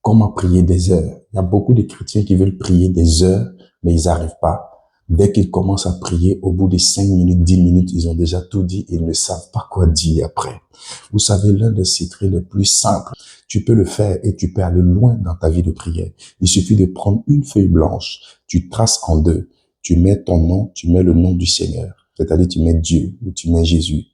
Comment prier des heures? Il y a beaucoup de chrétiens qui veulent prier des heures, mais ils n'arrivent pas. Dès qu'ils commencent à prier, au bout de 5 minutes, 10 minutes, ils ont déjà tout dit et ils ne savent pas quoi dire après. Vous savez, l'un des secrets les plus simples, tu peux le faire et tu peux aller loin dans ta vie de prière. Il suffit de prendre une feuille blanche, tu traces en deux, tu mets ton nom, tu mets le nom du Seigneur. C'est-à-dire, tu mets Dieu ou tu mets Jésus,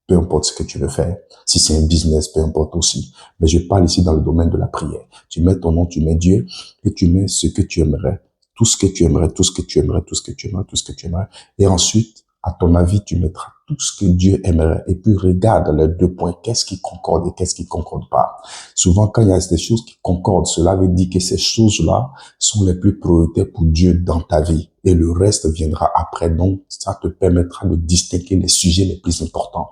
peu importe ce que tu veux faire. Si c'est un business, peu importe aussi. Mais je parle ici dans le domaine de la prière. Tu mets ton nom, tu mets Dieu et tu mets ce que tu aimerais. Tout ce que tu aimerais, tout ce que tu aimerais, tout ce que tu aimerais, tout ce que tu aimerais. Et ensuite, à ton avis, tu mettras tout ce que Dieu aimerait. Et puis, regarde les 2 points. Qu'est-ce qui concorde et qu'est-ce qui concorde pas? Souvent, quand il y a des choses qui concordent, cela veut dire que ces choses-là sont les plus prioritaires pour Dieu dans ta vie. Et le reste viendra après. Donc, ça te permettra de distinguer les sujets les plus importants.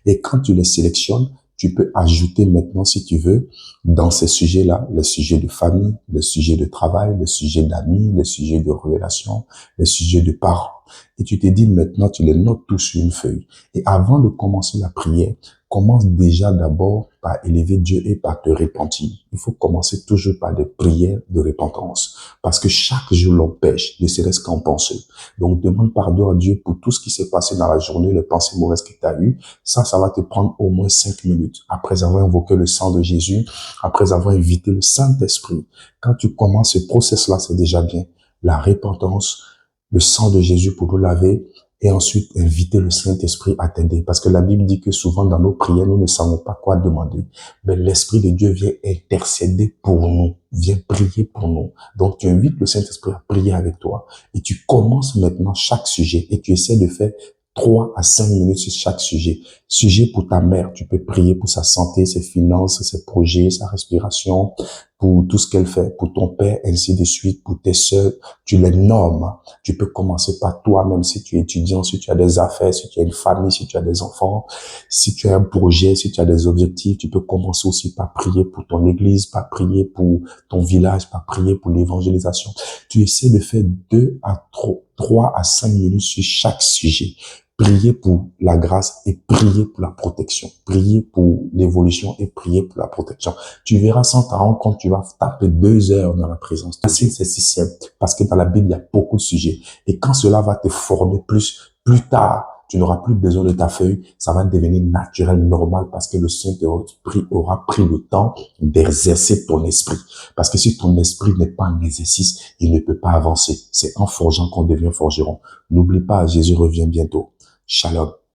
Et quand tu les sélectionnes, tu peux ajouter maintenant, si tu veux, dans ces sujets-là, les sujets de famille, les sujets de travail, les sujets d'amis, les sujets de relations, les sujets de parents. Et tu te dis maintenant, tu les notes tous sur une feuille. Et avant de commencer la prière, commence déjà d'abord par élever Dieu et par te repentir. Il faut commencer toujours par des prières de repentance. Parce que chaque jour l'on pêche, ne serait-ce qu'en pensée. Donc demande pardon à Dieu pour tout ce qui s'est passé dans la journée, les pensées mauvaises que tu as eues. Ça va te prendre au moins 5 minutes. Après avoir invoqué le sang de Jésus, après avoir invité le Saint-Esprit. Quand tu commences ce process-là, c'est déjà bien. La repentance, le sang de Jésus pour nous laver, et ensuite inviter le Saint-Esprit à t'aider. Parce que la Bible dit que souvent dans nos prières, nous ne savons pas quoi demander. Mais l'Esprit de Dieu vient intercéder pour nous, vient prier pour nous. Donc tu invites le Saint-Esprit à prier avec toi. Et tu commences maintenant chaque sujet et tu essaies de faire 3 à 5 minutes sur chaque sujet. Sujet pour ta mère, tu peux prier pour sa santé, ses finances, ses projets, sa respiration, pour tout ce qu'elle fait, pour ton père, ainsi de suite, pour tes sœurs, tu les nommes. Tu peux commencer par toi-même si tu es étudiant, si tu as des affaires, si tu as une famille, si tu as des enfants, si tu as un projet, si tu as des objectifs, tu peux commencer aussi par prier pour ton église, par prier pour ton village, par prier pour l'évangélisation. Tu essaies de faire 3 à 5 minutes sur chaque sujet. Prier pour la grâce et prier pour la protection. Prier pour l'évolution et prier pour la protection. Tu verras sans t'en rendre compte, tu vas taper 2 heures dans la présence. C'est si simple parce que dans la Bible, il y a beaucoup de sujets. Et quand cela va te former plus tard, tu n'auras plus besoin de ta feuille. Ça va devenir naturel, normal parce que le Saint-Esprit aura pris le temps d'exercer ton esprit. Parce que si ton esprit n'est pas en exercice, il ne peut pas avancer. C'est en forgeant qu'on devient forgeron. N'oublie pas, Jésus revient bientôt. Shalom.